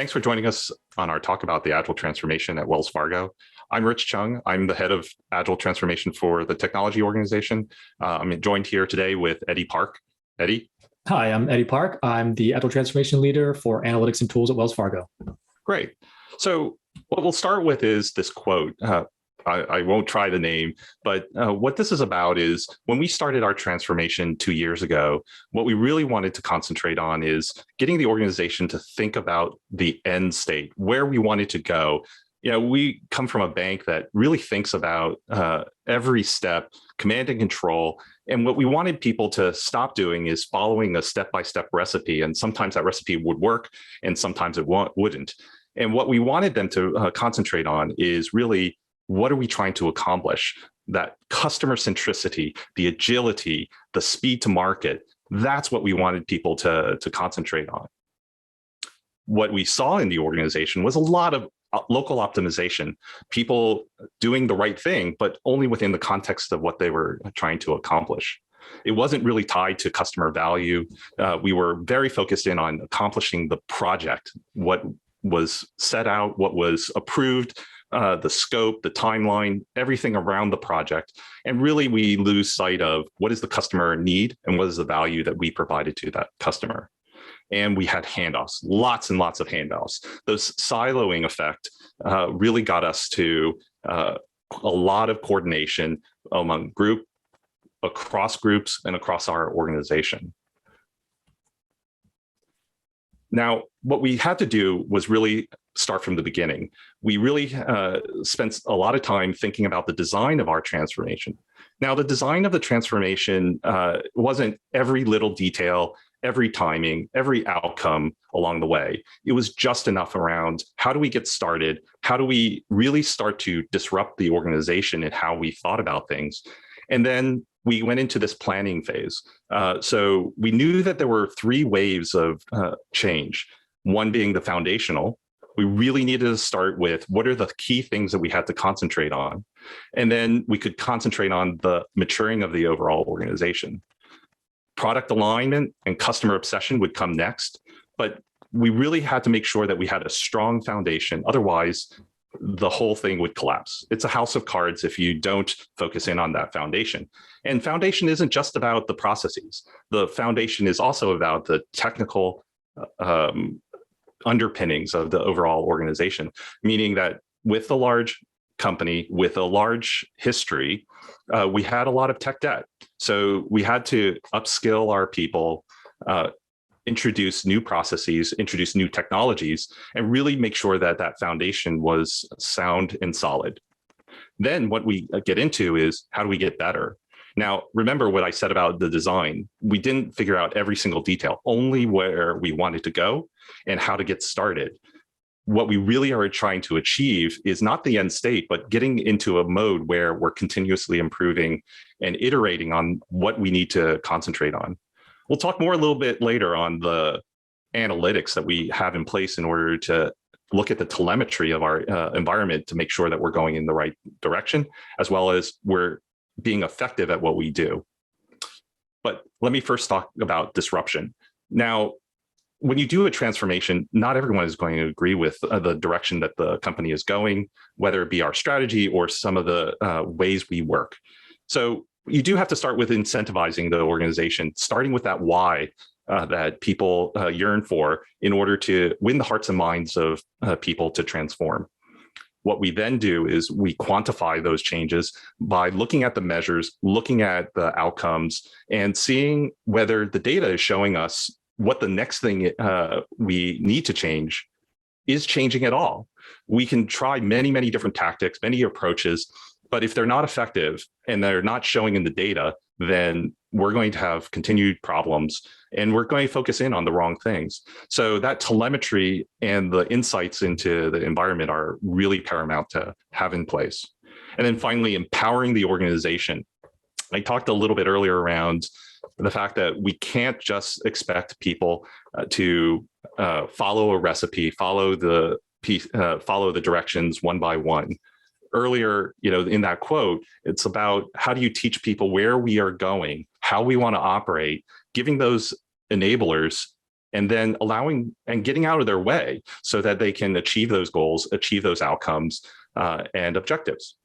Thanks for joining us on our talk about the Agile Transformation at Wells Fargo. I'm Rich Chung. I'm the head of Agile Transformation for the technology organization. I'm joined here today with Eddie Park. Eddie? Hi, I'm Eddie Park. I'm the Agile Transformation Leader for Analytics and Tools at Wells Fargo. Great. So what we'll start with is this quote. I won't try the name, but what this is about is when we started our transformation 2 years ago, what we really wanted to concentrate on is getting the organization to think about the end state, where we wanted to go. You know, we come from a bank that really thinks about every step, command and control. And what we wanted people to stop doing is following a step-by-step recipe. And sometimes that recipe would work and sometimes it wouldn't. And what we wanted them to concentrate on is really, what are we trying to accomplish? That customer centricity, the agility, the speed to market, that's what we wanted people to concentrate on. What we saw in the organization was a lot of local optimization, people doing the right thing, but only within the context of what they were trying to accomplish. It wasn't really tied to customer value. We were very focused in on accomplishing the project, what was set out, what was approved, the scope, the timeline, everything around the project. And really, we lose sight of what does the customer need and what is the value that we provided to that customer. And we had handoffs, lots and lots of handoffs. Those siloing effect really got us to a lot of coordination among across groups, and across our organization. Now, what we had to do was really start from the beginning. We really spent a lot of time thinking about the design of our transformation. Now, the design of the transformation wasn't every little detail, every timing, every outcome along the way. It was just enough around how do we get started? How do we really start to disrupt the organization and how we thought about things? And then we went into this planning phase. So we knew that there were 3 waves of change, one being the foundational. We really needed to start with what are the key things that we had to concentrate on. And then we could concentrate on the maturing of the overall organization. Product alignment and customer obsession would come next, but we really had to make sure that we had a strong foundation. Otherwise, the whole thing would collapse. It's a house of cards if you don't focus in on that foundation. And foundation isn't just about the processes. The foundation is also about the technical underpinnings of the overall organization, meaning that with a large company, with a large history, we had a lot of tech debt. So we had to upskill our people, introduce new processes, introduce new technologies, and really make sure that that foundation was sound and solid. Then what we get into is how do we get better? Now, remember what I said about the design. We didn't figure out every single detail, only where we wanted to go and how to get started. What we really are trying to achieve is not the end state, but getting into a mode where we're continuously improving and iterating on what we need to concentrate on. We'll talk more a little bit later on the analytics that we have in place in order to look at the telemetry of our environment to make sure that we're going in the right direction, as well as we're being effective at what we do. But let me first talk about disruption. Now, when you do a transformation, not everyone is going to agree with the direction that the company is going, whether it be our strategy or some of the ways we work. So you do have to start with incentivizing the organization, starting with that why that people yearn for in order to win the hearts and minds of people to transform. What we then do is we quantify those changes by looking at the measures, looking at the outcomes, and seeing whether the data is showing us what the next thing we need to change is changing at all. We can try many, many different tactics, many approaches, but if they're not effective and they're not showing in the data, then we're going to have continued problems and we're going to focus in on the wrong things. So that telemetry and the insights into the environment are really paramount to have in place. And then finally, empowering the organization. I talked a little bit earlier around the fact that we can't just expect people to follow a recipe, follow the directions one by one. Earlier, in that quote, it's about how do you teach people where we are going, how we want to operate, giving those enablers and then allowing and getting out of their way so that they can achieve those goals, achieve those outcomes and objectives.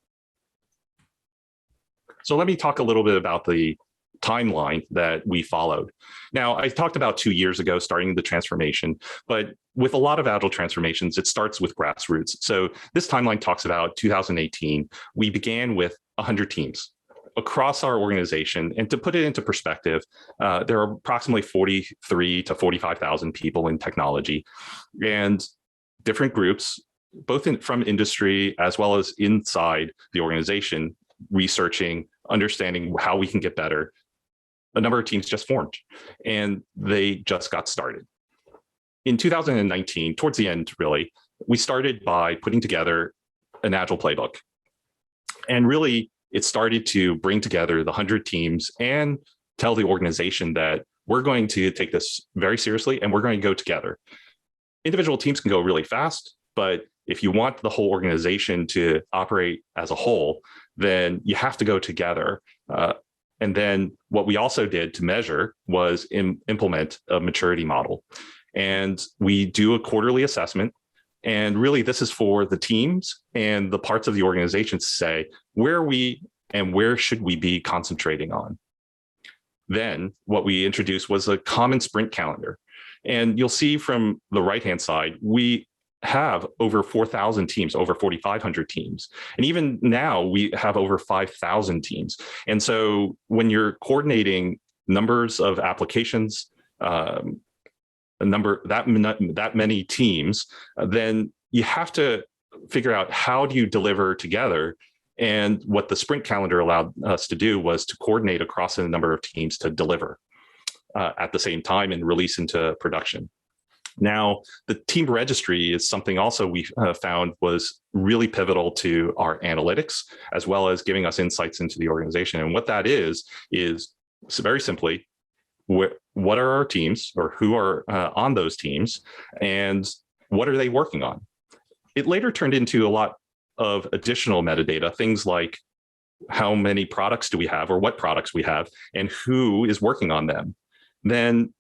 So let me talk a little bit about the timeline that we followed. Now, I talked about 2 years ago starting the transformation, but with a lot of Agile transformations, it starts with grassroots. So this timeline talks about 2018. We began with 100 teams across our organization. And to put it into perspective, there are approximately 43 to 45,000 people in technology, and different groups, both from industry as well as inside the organization, researching, understanding how we can get better. A number of teams just formed, and they just got started. In 2019, towards the end, really, we started by putting together an Agile playbook. And really, it started to bring together the 100 teams and tell the organization that we're going to take this very seriously and we're going to go together. Individual teams can go really fast, but if you want the whole organization to operate as a whole, then you have to go together. And then what we also did to measure was implement a maturity model. And we do a quarterly assessment. And really, this is for the teams and the parts of the organization to say, where are we and where should we be concentrating on? Then what we introduced was a common sprint calendar. And you'll see from the right-hand side, we have over 4,000 teams, over 4,500 teams. And even now we have over 5,000 teams. And so when you're coordinating numbers of applications, that many teams, then you have to figure out how do you deliver together. And what the sprint calendar allowed us to do was to coordinate across a number of teams to deliver at the same time and release into production. Now, the team registry is something also we found was really pivotal to our analytics, as well as giving us insights into the organization. And what that is very simply, what are our teams, or who are on those teams, and what are they working on? It later turned into a lot of additional metadata, things like how many products do we have, or what products we have, and who is working on them. Then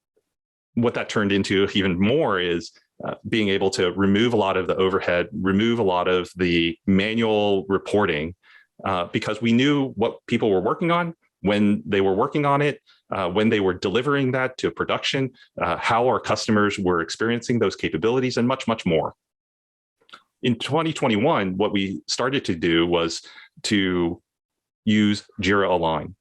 what that turned into even more is being able to remove a lot of the overhead, remove a lot of the manual reporting, because we knew what people were working on, when they were working on it, when they were delivering that to production, how our customers were experiencing those capabilities, and much, much more. In 2021, what we started to do was to use Jira Align.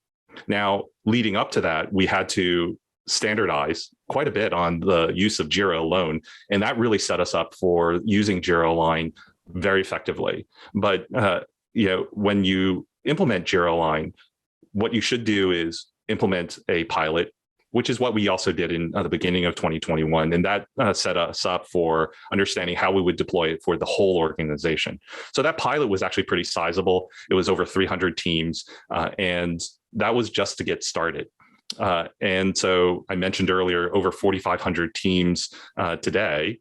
Now, leading up to that, we had to standardize quite a bit on the use of Jira alone. And that really set us up for using Jira Align very effectively. But when you implement Jira Align, what you should do is implement a pilot, which is what we also did in the beginning of 2021. And that set us up for understanding how we would deploy it for the whole organization. So that pilot was actually pretty sizable. It was over 300 teams, and that was just to get started. And so I mentioned earlier, over 4,500 teams today.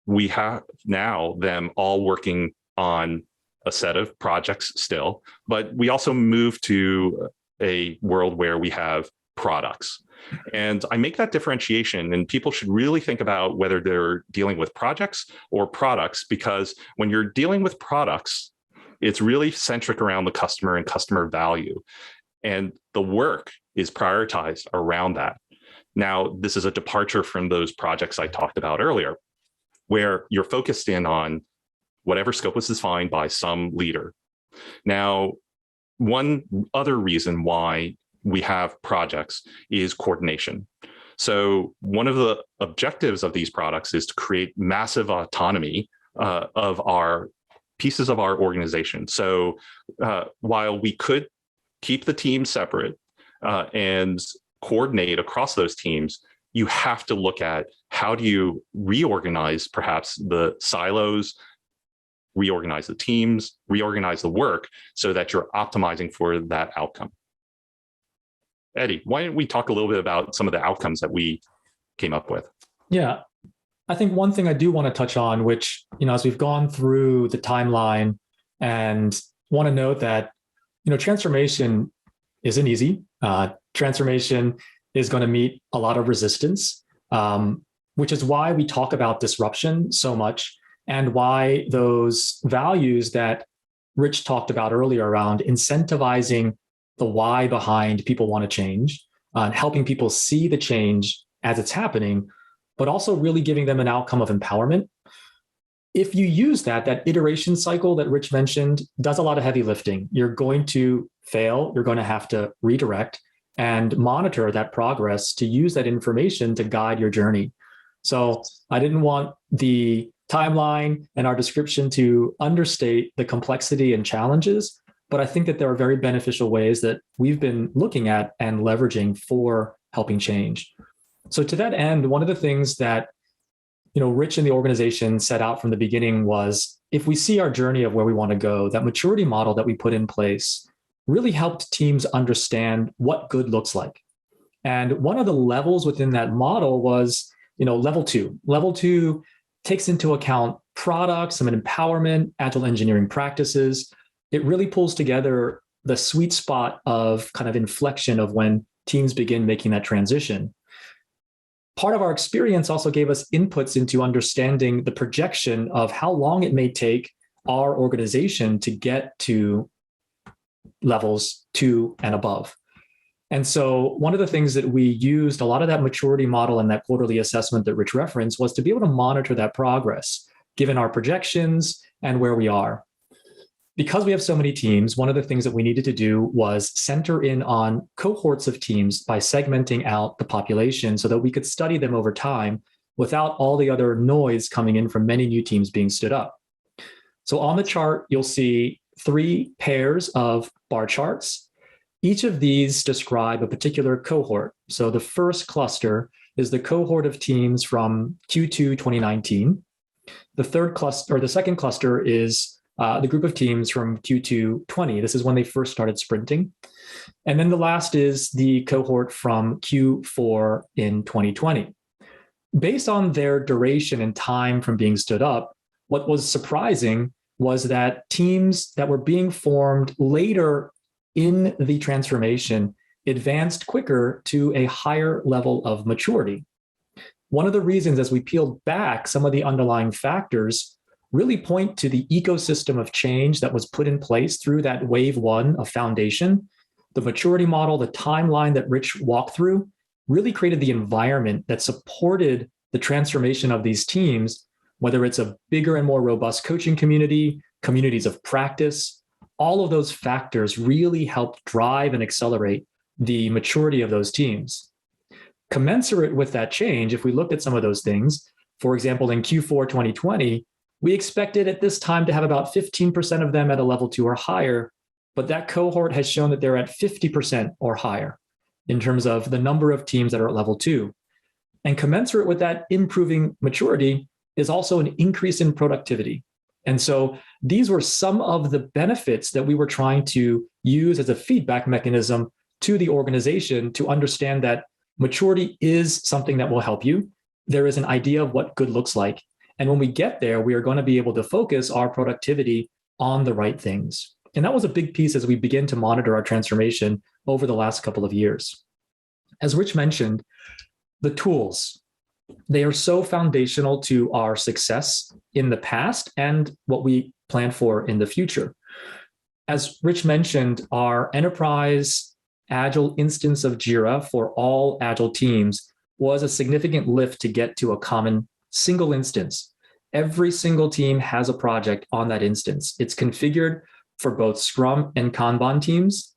We have now them all working on a set of projects still, but we also moved to a world where we have products. And I make that differentiation, and people should really think about whether they're dealing with projects or products, because when you're dealing with products, it's really centric around the customer and customer value. And the work is prioritized around that. Now, this is a departure from those projects I talked about earlier, where you're focused in on whatever scope was defined by some leader. Now, one other reason why we have projects is coordination. So one of the objectives of these products is to create massive autonomy of our pieces of our organization. So while we could keep the teams separate and coordinate across those teams, you have to look at how do you reorganize perhaps the silos, reorganize the teams, reorganize the work so that you're optimizing for that outcome. Eddie, why don't we talk a little bit about some of the outcomes that we came up with? Yeah, I think one thing I do want to touch on, which, as we've gone through the timeline, and want to note that, transformation isn't easy. Transformation is going to meet a lot of resistance. which is why we talk about disruption so much and why those values that Rich talked about earlier around incentivizing the why behind people want to change, helping people see the change as it's happening, but also really giving them an outcome of empowerment. If you use that iteration cycle that Rich mentioned does a lot of heavy lifting. You're going to fail. You're going to have to redirect and monitor that progress to use that information to guide your journey. So I didn't want the timeline and our description to understate the complexity and challenges, but I think that there are very beneficial ways that we've been looking at and leveraging for helping change. So to that end, one of the things that Rich and the organization set out from the beginning was, if we see our journey of where we want to go, that maturity model that we put in place really helped teams understand what good looks like. And one of the levels within that model was, level 2. Level 2 takes into account products, some empowerment, agile engineering practices. It really pulls together the sweet spot of kind of inflection of when teams begin making that transition. Part of our experience also gave us inputs into understanding the projection of how long it may take our organization to get to levels 2 and above. And so one of the things that we used a lot of that maturity model and that quarterly assessment that Rich referenced was to be able to monitor that progress, given our projections and where we are. Because we have so many teams, one of the things that we needed to do was center in on cohorts of teams by segmenting out the population so that we could study them over time without all the other noise coming in from many new teams being stood up. So on the chart, you'll see 3 pairs of bar charts. Each of these describe a particular cohort. So the first cluster is the cohort of teams from Q2 2019. The second cluster is the group of teams from Q2 20. This is when they first started sprinting. And then the last is the cohort from Q4 in 2020. Based on their duration and time from being stood up, what was surprising was that teams that were being formed later in the transformation advanced quicker to a higher level of maturity. One of the reasons, as we peeled back some of the underlying factors, really point to the ecosystem of change that was put in place through that wave 1 of foundation. The maturity model, the timeline that Rich walked through, really created the environment that supported the transformation of these teams, whether it's a bigger and more robust coaching community, communities of practice. All of those factors really helped drive and accelerate the maturity of those teams. Commensurate with that change, if we looked at some of those things, for example, in Q4 2020, we expected at this time to have about 15% of them at a level 2 or higher, but that cohort has shown that they're at 50% or higher in terms of the number of teams that are at level 2. And commensurate with that improving maturity is also an increase in productivity. And so these were some of the benefits that we were trying to use as a feedback mechanism to the organization to understand that maturity is something that will help you. There is an idea of what good looks like. And when we get there, we are going to be able to focus our productivity on the right things. And that was a big piece as we begin to monitor our transformation over the last couple of years. As Rich mentioned, the tools, they are so foundational to our success in the past and what we plan for in the future. As Rich mentioned, our enterprise Agile instance of Jira for all Agile teams was a significant lift to get to a common single instance. Every single team has a project on that instance. It's configured for both Scrum and Kanban teams.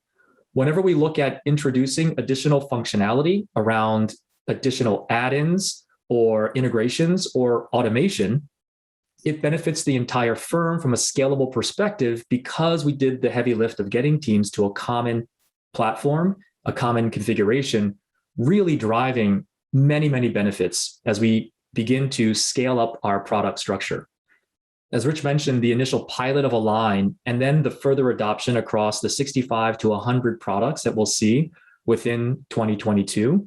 Whenever we look at introducing additional functionality around additional add-ins or integrations or automation, it benefits the entire firm from a scalable perspective because we did the heavy lift of getting teams to a common platform, a common configuration, really driving many, many benefits as we begin to scale up our product structure. As Rich mentioned, the initial pilot of Align and then the further adoption across the 65 to 100 products that we'll see within 2022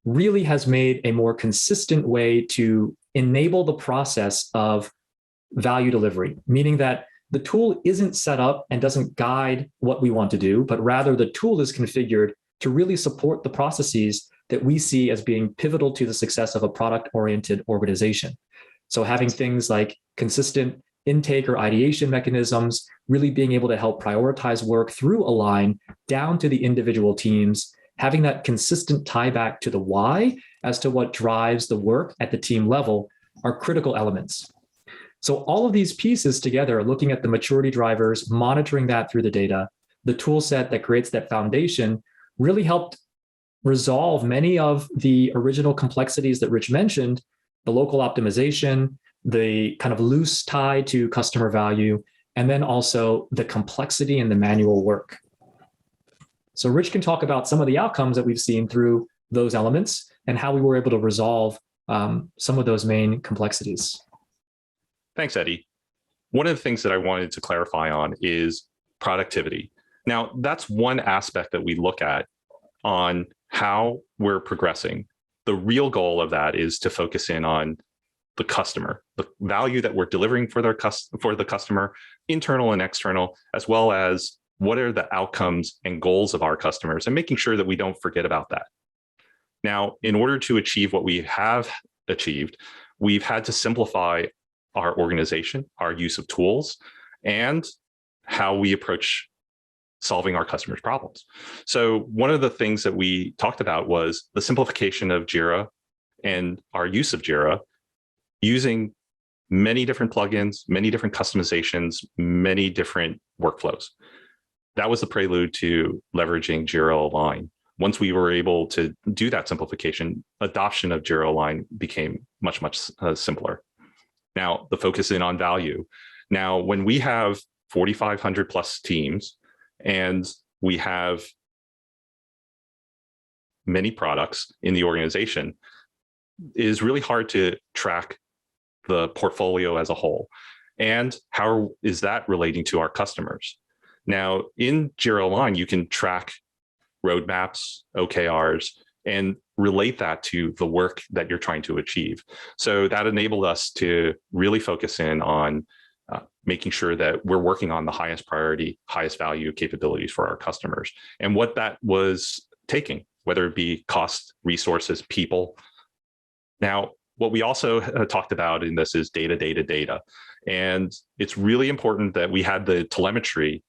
really has made a more consistent way to enable the process of value delivery, meaning that the tool isn't set up and doesn't guide what we want to do, but rather the tool is configured to really support the processes that we see as being pivotal to the success of a product-oriented organization. So having things like consistent intake or ideation mechanisms, really being able to help prioritize work through a line down to the individual teams, having that consistent tie back to the why as to what drives the work at the team level are critical elements. So all of these pieces together, looking at the maturity drivers, monitoring that through the data, the tool set that creates that foundation really helped resolve many of the original complexities that Rich mentioned, the local optimization, the kind of loose tie to customer value, and then also the complexity and the manual work. So Rich can talk about some of the outcomes that we've seen through those elements and how we were able to resolve some of those main complexities. Thanks, Eddie. One of the things that I wanted to clarify on is productivity. Now, that's one aspect that we look at on how we're progressing. The real goal of that is to focus in on the customer, the value that we're delivering for the customer, internal and external, as well as what are the outcomes and goals of our customers, and making sure that we don't forget about that. Now, in order to achieve what we have achieved, we've had to simplify our organization, our use of tools, and how we approach solving our customers' problems. So one of the things that we talked about was the simplification of Jira and our use of Jira, using many different plugins, many different customizations, many different workflows. That was the prelude to leveraging Jira Align. Once we were able to do that simplification, adoption of Jira Align became much, much simpler. Now, the focus in on value. Now, when we have 4,500 plus teams and we have many products in the organization, it is really hard to track the portfolio as a whole. And how is that relating to our customers? Now, in Jira Align, you can track roadmaps, OKRs, and relate that to the work that you're trying to achieve. So that enabled us to really focus in on making sure that we're working on the highest priority, highest value capabilities for our customers, and what that was taking, whether it be cost, resources, people. Now, what we also talked about in this is data. And it's really important that we had the telemetry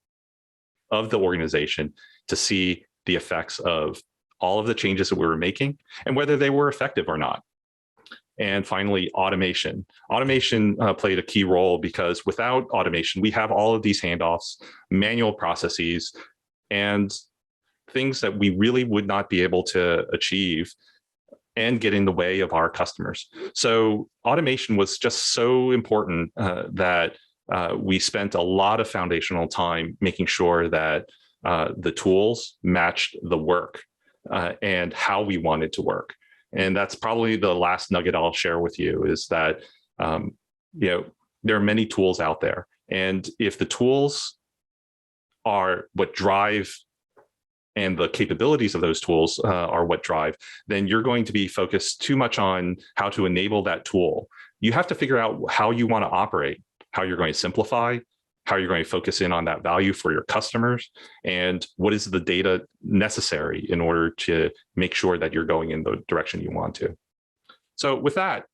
of the organization to see the effects of all of the changes that we were making and whether they were effective or not. And finally, automation. Automation played a key role because without automation, we have all of these handoffs, manual processes, and things that we really would not be able to achieve and get in the way of our customers. So automation was just so important that we spent a lot of foundational time making sure that the tools matched the work and how we wanted to work. And that's probably the last nugget I'll share with you is that there are many tools out there. And if the tools are what drive and the capabilities of those tools are what drive, then you're going to be focused too much on how to enable that tool. You have to figure out how you want to operate, how you're going to simplify, how you're going to focus in on that value for your customers, and what is the data necessary in order to make sure that you're going in the direction you want to. So with that,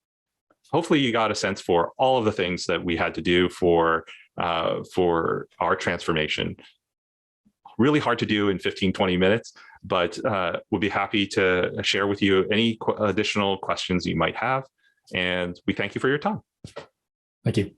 hopefully you got a sense for all of the things that we had to do for our transformation. Really hard to do in 15, 20 minutes, but we'll be happy to share with you any additional questions you might have. And we thank you for your time. Thank you.